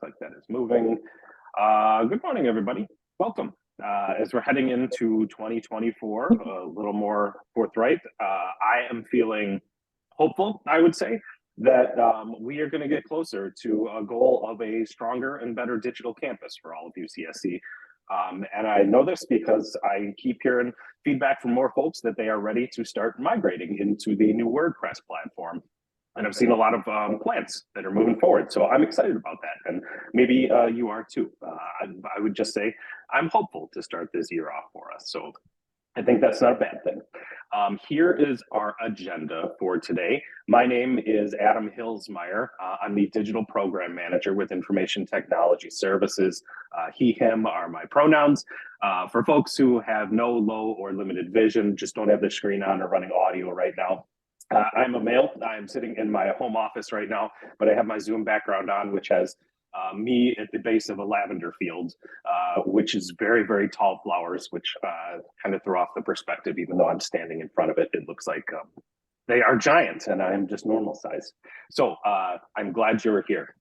like that is moving. Good morning, everybody. Welcome. As we're heading into 2024, a little more forthright, I am feeling hopeful, I would say, that we are going to get closer to a goal of a stronger and better digital campus for all of UCSC. And I know this because I keep hearing feedback from more folks that they are ready to start migrating into the new WordPress platform. And I've seen a lot of plans that are moving forward. So I'm excited about that. And maybe you are too. I would just say I'm hopeful to start this year off for us. So I think that's not a bad thing. Here is our agenda for today. My name is Adam Hilsmeyer. I'm the Digital Program Manager with Information Technology Services. He, him are my pronouns. For folks who have no low or limited vision, just don't have the screen on or running audio right now, I'm a male. I'm sitting in my home office right now, but I have my Zoom background on, which has me at the base of a lavender field, which is very, very tall flowers, which kind of throw off the perspective. Even though I'm standing in front of it, it looks like they are giant and I'm just normal size. So I'm glad you're here.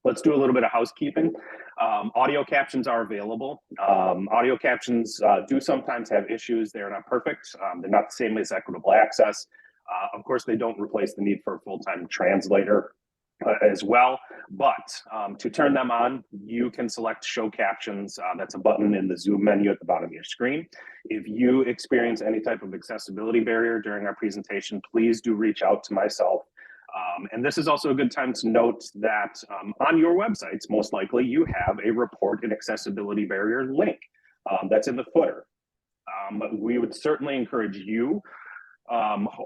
Let's do a little bit of housekeeping. Audio captions are available. Audio captions do sometimes have issues. They're not perfect. They're not the same as equitable access. Of course, they don't replace the need for a full-time translator as well, but to turn them on, you can select show captions. That's a button in the Zoom menu at the bottom of your screen. If you experience any type of accessibility barrier during our presentation, please do reach out to myself. And this is also a good time to note that on your websites, most likely you have a report an accessibility barrier link that's in the footer. We would certainly encourage you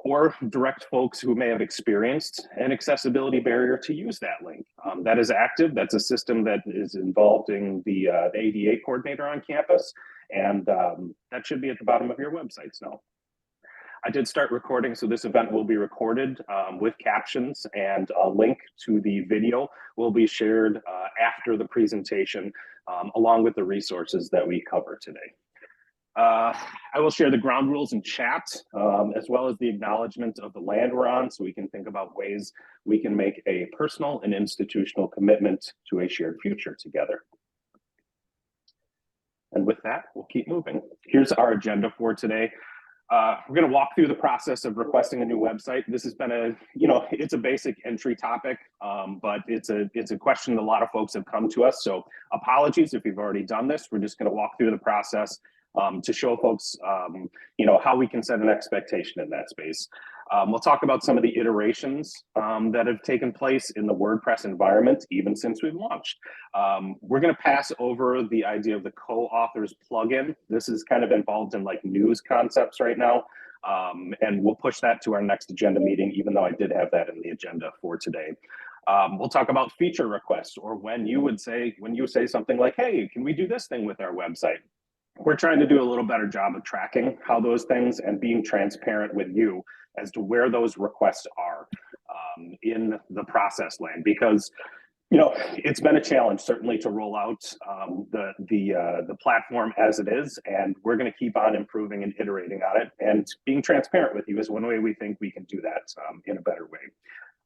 or direct folks who may have experienced an accessibility barrier to use that link. That is active. That's a system that is involving the ADA coordinator on campus, and that should be at the bottom of your websites now. I did start recording, so this event will be recorded with captions, and a link to the video will be shared after the presentation, along with the resources that we cover today. I will share the ground rules in chat, as well as the acknowledgement of the land we're on, so we can think about ways we can make a personal and institutional commitment to a shared future together. And with that, we'll keep moving. Here's our agenda for today. We're going to walk through the process of requesting a new website. This has been it's a basic entry topic, but it's a question that a lot of folks have come to us. So apologies if you've already done this. We're just going to walk through the process to show folks, how we can set an expectation in that space. We'll talk about some of the iterations that have taken place in the WordPress environment, even since we've launched. We're going to pass over the idea of the co-authors plugin. This is kind of involved in like news concepts right now. And we'll push that to our next agenda meeting, even though I did have that in the agenda for today. We'll talk about feature requests, or when you say something like, hey, can we do this thing with our website? We're trying to do a little better job of tracking how those things and being transparent with you as to where those requests are in the process land, because it's been a challenge certainly to roll out the platform as it is, and we're going to keep on improving and iterating on it. And being transparent with you is one way we think we can do that in a better way.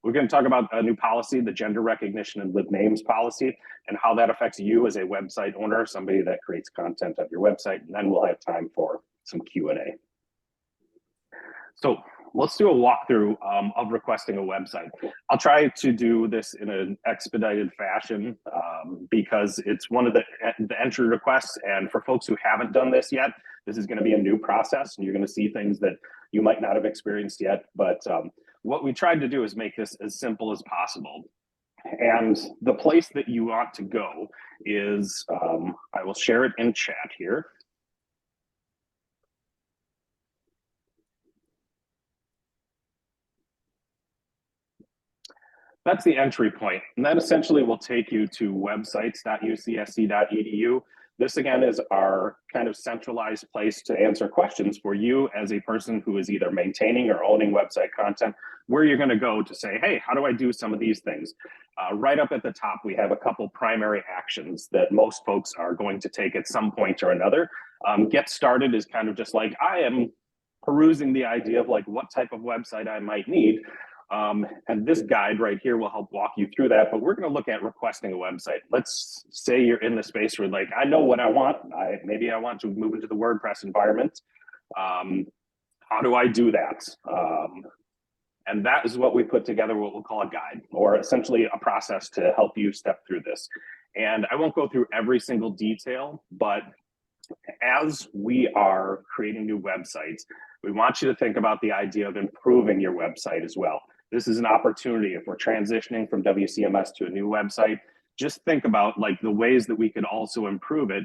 We're going to talk about a new policy, the gender recognition and live names policy, and how that affects you as a website owner, somebody that creates content of your website. And then we'll have time for some Q&A. So let's do a walkthrough of requesting a website. I'll try to do this in an expedited fashion because it's one of the entry requests. And for folks who haven't done this yet, this is going to be a new process, and you're going to see things that you might not have experienced yet. But what we tried to do is make this as simple as possible. And the place that you want to go is, I will share it in chat here. That's the entry point, and that essentially will take you to websites.ucsc.edu. This again is our kind of centralized place to answer questions for you as a person who is either maintaining or owning website content, where you're going to go to say, hey, how do I do some of these things? Right up at the top, we have a couple primary actions that most folks are going to take at some point or another. Get started is kind of just like, I am perusing the idea of like what type of website I might need. And this guide right here will help walk you through that, but we're going to look at requesting a website. Let's say you're in the space where like, I know what I want. Maybe I want to move into the WordPress environment. How do I do that? And that is what we put together, what we'll call a guide, or essentially a process to help you step through this. And I won't go through every single detail, but as we are creating new websites, we want you to think about the idea of improving your website as well. This is an opportunity. If we're transitioning from WCMS to a new website, just think about like the ways that we could also improve it.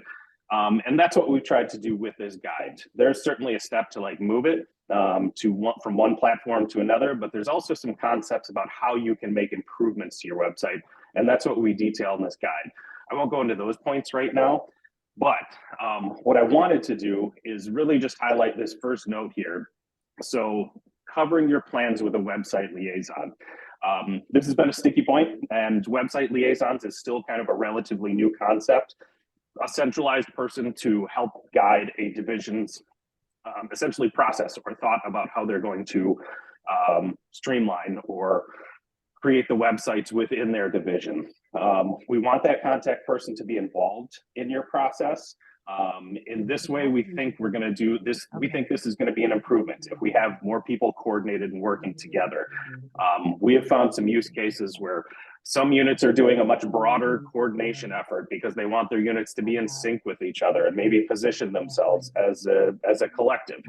And that's what we've tried to do with this guide. There's certainly a step to like move it from one platform to another, but there's also some concepts about how you can make improvements to your website. And that's what we detail in this guide. I won't go into those points right now, but what I wanted to do is really just highlight this first note here. So covering your plans with a website liaison. This has been a sticky point, and website liaisons is still kind of a relatively new concept. A centralized person to help guide a division's essentially process or thought about how they're going to streamline or create the websites within their division. We want that contact person to be involved in your process. In this way, we think we're going to do this. We think this is going to be an improvement if we have more people coordinated and working together. We have found some use cases where some units are doing a much broader coordination effort because they want their units to be in sync with each other and maybe position themselves as a collective.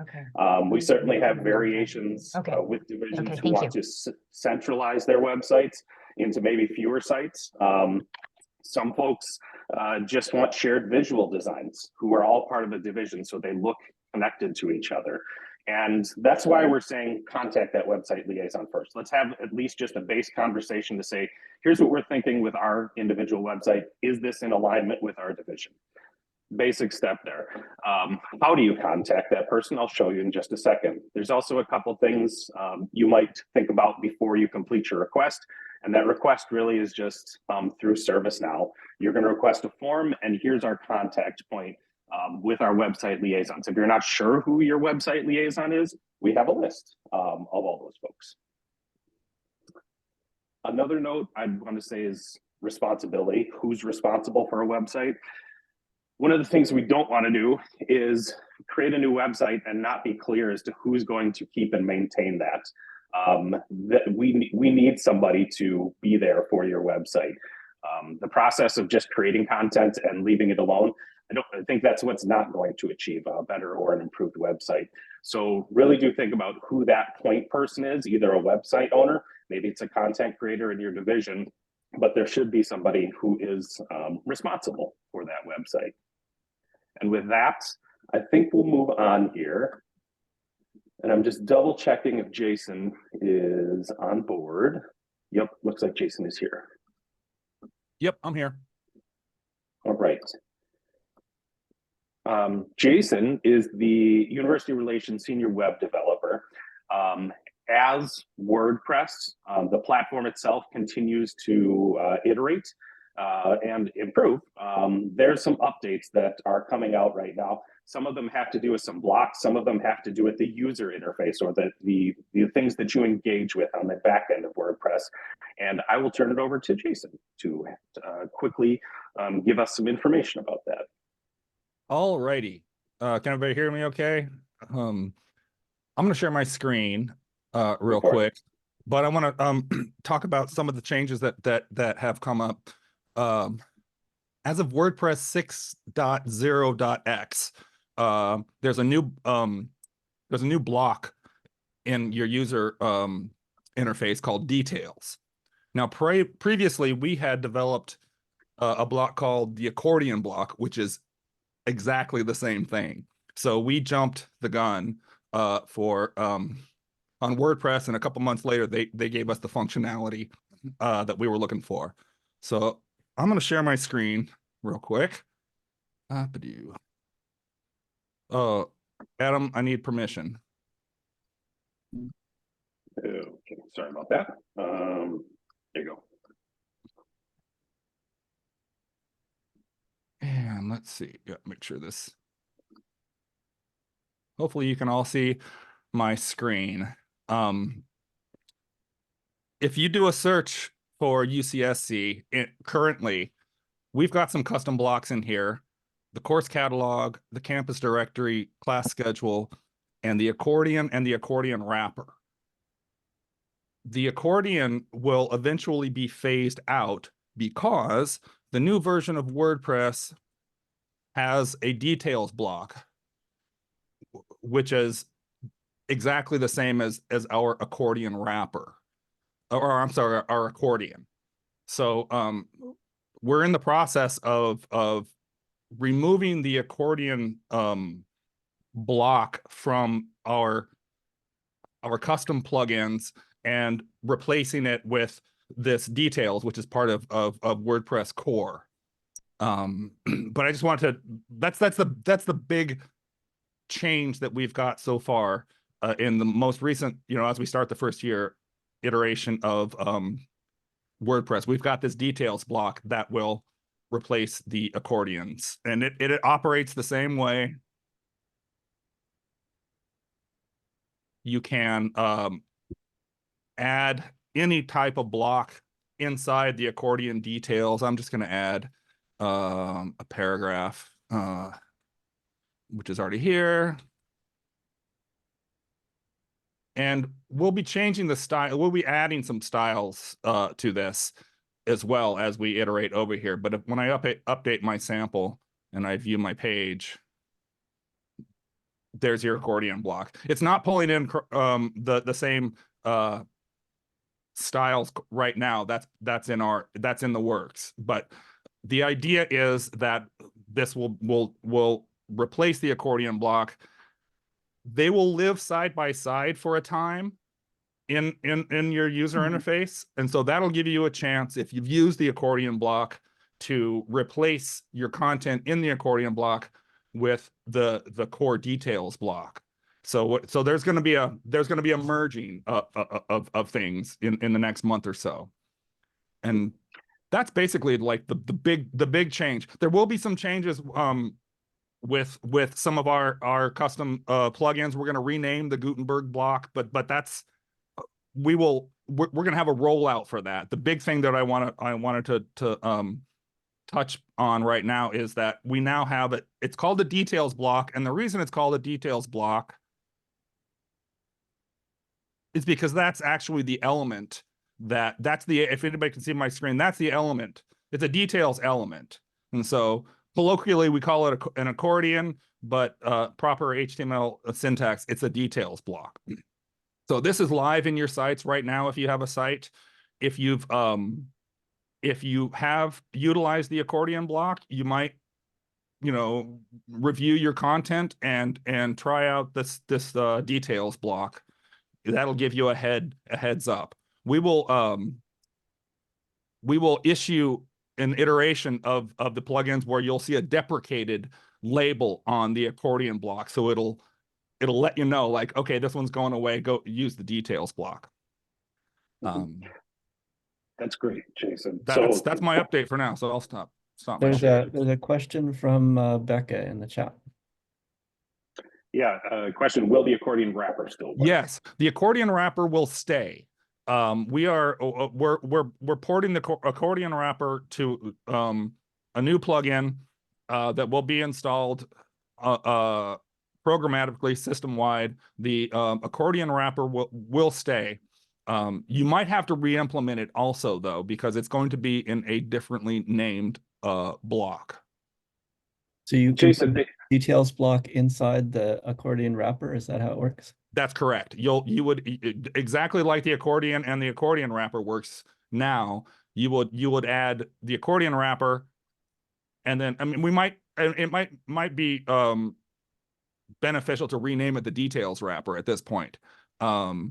We certainly have variations with divisions who want to centralize their websites into maybe fewer sites. Some folks just want shared visual designs who are all part of a division so they look connected to each other. And that's why we're saying contact that website liaison first. Let's have at least just a base conversation to say, here's what we're thinking with our individual website. Is this in alignment with our division? Basic step there. How do you contact that person? I'll show you in just a second. There's also a couple things you might think about before you complete your request. And that request really is just through ServiceNow. You're going to request a form, and here's our contact point with our website liaisons. If you're not sure who your website liaison is, we have a list of all those folks. Another note I'd want to say is responsibility. Who's responsible for a website? One of the things we don't want to do is create a new website and not be clear as to who's going to keep and maintain that. We need somebody to be there for your website. The process of just creating content and leaving it alone, I think that's what's not going to achieve a better or an improved website. So really do think about who that point person is, either a website owner, maybe it's a content creator in your division, but there should be somebody who is responsible for that website. And with that, I think we'll move on here. And I'm just double checking if Jason is on board. Yep, looks like Jason is here. Yep, I'm here. All right. Jason is the University Relations Senior Web Developer. As WordPress, the platform itself continues to iterate and improve. There's some updates that are coming out right now. Some of them have to do with some blocks. Some of them have to do with the user interface or the things that you engage with on the back end of WordPress. And I will turn it over to Jason to quickly give us some information about that. All righty. Can everybody hear me okay? I'm going to share my screen real quick, but I want to talk about some of the changes that have come up. As of WordPress 6.0.x, there's a new block in your user interface called details. Now, previously we had developed a block called the accordion block, which is exactly the same thing. So we jumped the gun on WordPress, and a couple months later they gave us the functionality that we were looking for. So I'm going to share my screen real quick. Adam, I need permission. Okay, sorry about that. There you go. And let's see, make sure this. Hopefully you can all see my screen. if you do a search for UCSC, currently, we've got some custom blocks in here: the course catalog, the campus directory, class schedule, and the accordion wrapper. The accordion will eventually be phased out because the new version of WordPress has a details block, which is exactly the same as our accordion wrapper, or I'm sorry, our accordion. So we're in the process of removing the accordion block from our custom plugins and replacing it with this details, which is part of WordPress core. But I just wanted to, that's the big change that we've got so far in the most recent, as we start the first year iteration of WordPress. We've got this details block that will replace the accordions, and it operates the same way. You can add any type of block inside the accordion details. I'm just going to add a paragraph, which is already here. And we'll be changing the style. We'll be adding some styles to this as well as we iterate over here. But when I update my sample and I view my page, there's your accordion block. It's not pulling in the same styles right now. That's in the works. But the idea is that this will replace the accordion block. They will live side by side for a time in your user interface, and so that'll give you a chance, if you've used the accordion block, to replace your content in the accordion block with the core details block. So there's going to be a merging of things in the next month or so, and that's basically like the big change. There will be some changes with some of our custom plugins. We're going to rename the Gutenberg block, but that's we're going to have a rollout for that. The big thing that I wanted to touch on right now is that we now have it. It's called the details block, and the reason it's called a details block is because that's actually the element that's the, if anybody can see my screen, that's the element. It's a details element, and so colloquially we call it an accordion, but proper HTML syntax, it's a details block. So this is live in your sites right now. If you have a site, if you have utilized the accordion block, you might, review your content and try out this details block. That'll give you a heads up. We will issue an iteration of the plugins where you'll see a deprecated label on the accordion block, so it'll let you know, like, okay, this one's going away, go use the details block. That's great, Jason. That's my update for now, so I'll stop. There's a question from Becca in the chat. Yeah, question: will the accordion wrapper still work? Yes, the accordion wrapper will stay. We're porting the accordion wrapper to a new plugin that will be installed programmatically, system-wide. The accordion wrapper will stay. You might have to re-implement it also, though, because it's going to be in a differently named block. So you can put the details block inside the accordion wrapper? Is that how it works? That's correct. You would, exactly like the accordion and the accordion wrapper works now, you would add the accordion wrapper, and then, I mean, it might be beneficial to rename it the details wrapper at this point. They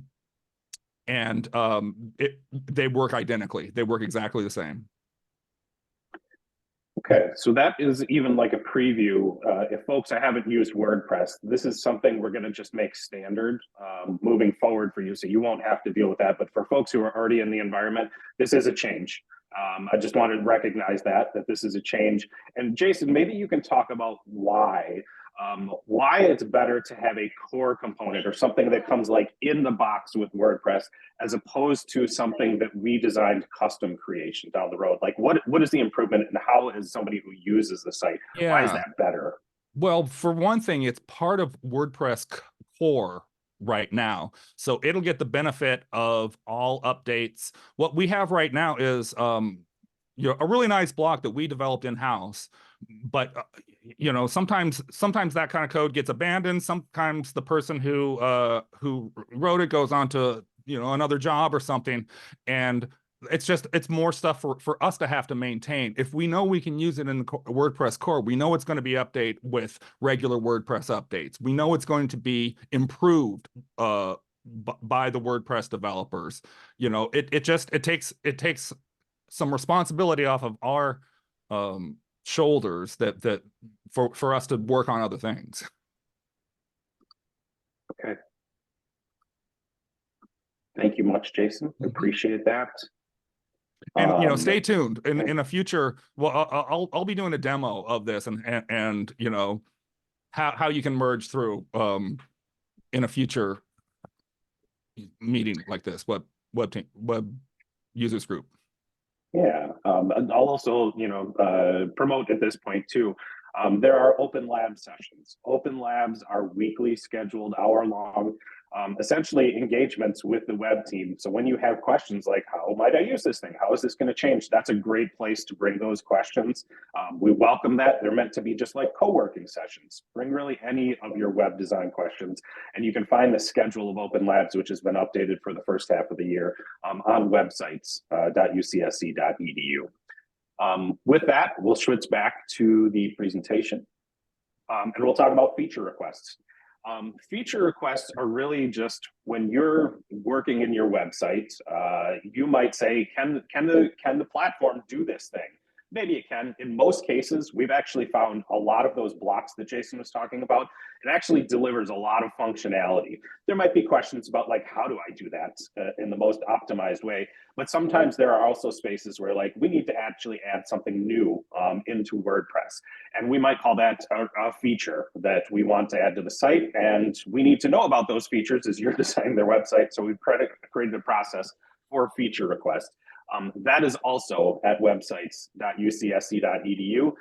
work identically. They work exactly the same. Okay, so that is even like a preview. If folks haven't used WordPress, this is something we're going to just make standard moving forward for you, so you won't have to deal with that. But for folks who are already in the environment, this is a change. I just wanted to recognize that this is a change. And Jason, maybe you can talk about why why it's better to have a core component or something that comes like in the box with WordPress, as opposed to something that we designed custom creation down the road. Like what is the improvement, and how is somebody who uses the site, why is that better? Well, for one thing, it's part of WordPress core right now, so it'll get the benefit of all updates. What we have right now is a really nice block that we developed in-house, but sometimes that kind of code gets abandoned. Sometimes the person who wrote it goes on to another job or something, and it's more stuff for us to have to maintain. If we know we can use it in the WordPress core, we know it's going to be updated with regular WordPress updates. We know it's going to be improved by the WordPress developers. It takes some responsibility off of our shoulders that for us to work on other things. Okay. Thank you much, Jason. Appreciate that. And stay tuned in a future. Well, I'll be doing a demo of this and how you can merge through in a future meeting like this, web users group. Yeah, and I'll also promote at this point too. There are open lab sessions. Open labs are weekly, scheduled, hour-long, essentially engagements with the web team. So when you have questions like, how might I use this thing? How is this going to change? That's a great place to bring those questions. We welcome that. They're meant to be just like co-working sessions. Bring really any of your web design questions. And you can find the schedule of open labs, which has been updated for the first half of the year on websites.ucsc.edu. With that, we'll switch back to the presentation, and we'll talk about feature requests. Feature requests are really just when you're working in your website, you might say, can the platform do this thing? Maybe it can. In most cases, we've actually found a lot of those blocks that Jason was talking about. It actually delivers a lot of functionality. There might be questions about like, how do I do that in the most optimized way? But sometimes there are also spaces where like we need to actually add something new into WordPress. And we might call that a feature that we want to add to the site. And we need to know about those features as you're designing their website. So we've created a process for feature request. That is also at websites.ucsc.edu.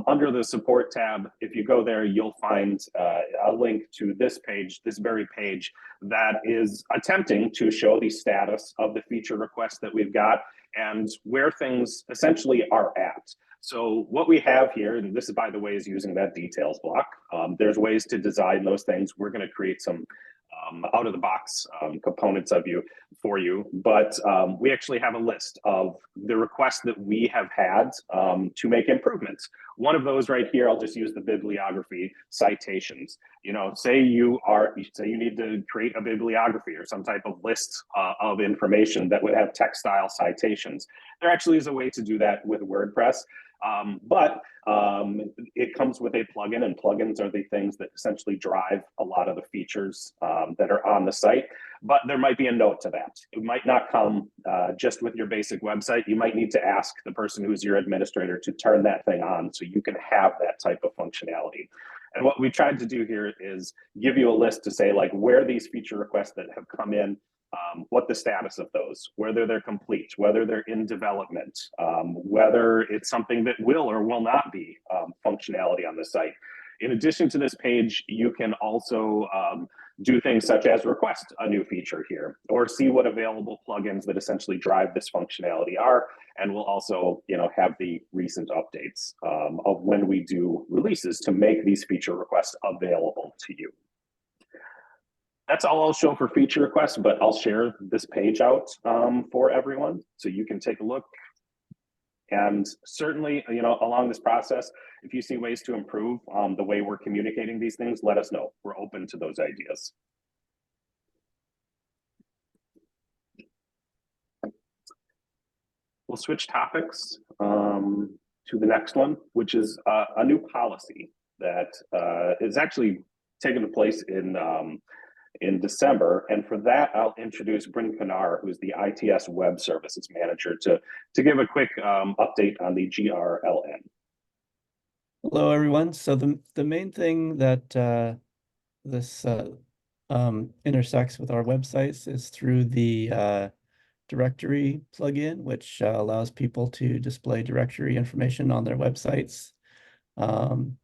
Under the support tab, if you go there, you'll find a link to this page, this very page, that is attempting to show the status of the feature requests that we've got and where things essentially are at. So what we have here, and this, by the way, is using that details block. There's ways to design those things. We're going to create some out-of-the-box components for you, but we actually have a list of the requests that we have had to make improvements. One of those right here, I'll just use the bibliography citations. Say you need to create a bibliography or some type of list of information that would have text-style citations. There actually is a way to do that with WordPress. But it comes with a plugin, and plugins are the things that essentially drive a lot of the features that are on the site. But there might be a note to that. It might not come just with your basic website. You might need to ask the person who's your administrator to turn that thing on so you can have that type of functionality. And what we tried to do here is give you a list to say like where these feature requests that have come in, what the status of those, whether they're complete, whether they're in development, whether it's something that will or will not be functionality on the site. In addition to this page, you can also do things such as request a new feature here, or see what available plugins that essentially drive this functionality are. And we'll also, have the recent updates of when we do releases to make these feature requests available to you. That's all I'll show for feature requests, but I'll share this page out for everyone so you can take a look. And certainly, along this process, if you see ways to improve the way we're communicating these things, let us know. We're open to those ideas. We'll switch topics to the next one, which is a new policy that is actually taking place in December. And for that, I'll introduce Bryn Pinar, who's the ITS Web Services Manager, to give a quick update on the GRLN. Hello, everyone. So the main thing that this intersects with our websites is through the directory plugin, which allows people to display directory information on their websites. And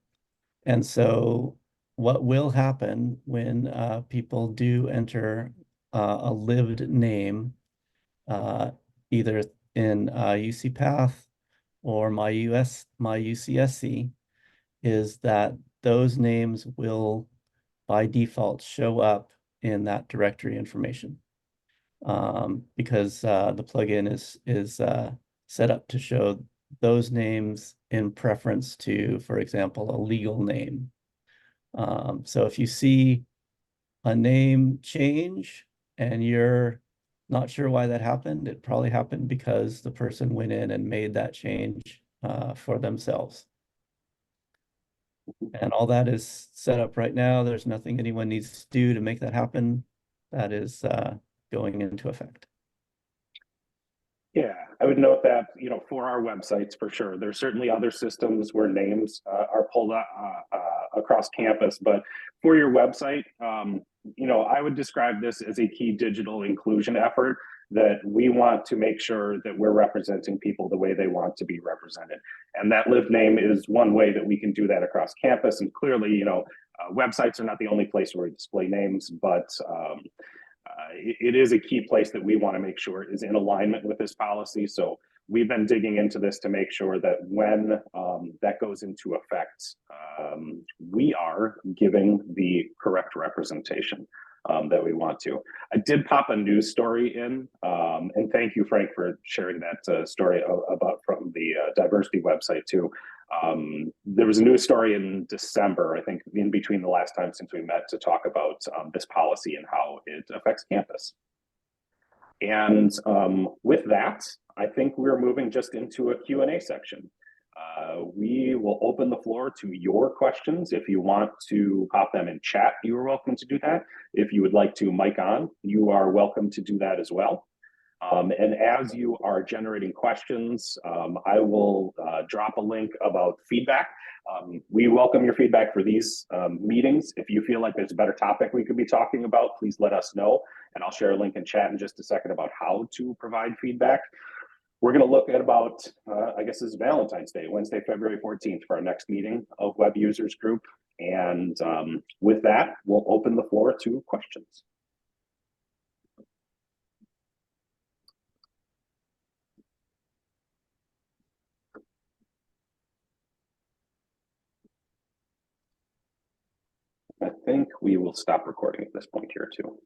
so what will happen when people do enter a lived name, either in UCPath or my UCSC, is that those names will by default show up in that directory information, because the plugin is set up to show those names in preference to, for example, a legal name. So if you see a name change and you're not sure why that happened, it probably happened because the person went in and made that change for themselves. And all that is set up right now. There's nothing anyone needs to do to make that happen. That is going into effect. Yeah, I would note that, for our websites, for sure, there's certainly other systems where names are pulled across campus, but for your website, I would describe this as a key digital inclusion effort that we want to make sure that we're representing people the way they want to be represented. And that live name is one way that we can do that across campus. And clearly, websites are not the only place where we display names, but it is a key place that we want to make sure is in alignment with this policy. So we've been digging into this to make sure that when that goes into effect, we are giving the correct representation that we want to. I did pop a news story in, and thank you, Frank, for sharing that story about from the diversity website too. There was a news story in December, I think, in between the last time since we met, to talk about this policy and how it affects campus. And with that, I think we're moving just into a Q&A section. We will open the floor to your questions. If you want to pop them in chat, you are welcome to do that. If you would like to mic on, you are welcome to do that as well. And as you are generating questions, I will drop a link about feedback. We welcome your feedback for these meetings. If you feel like there's a better topic we could be talking about, please let us know. And I'll share a link in chat in just a second about how to provide feedback. We're going to look at about, I guess this is Valentine's Day, Wednesday, February 14th for our next meeting of Web Users Group. And with that, we'll open the floor to questions. I think we will stop recording at this point here too.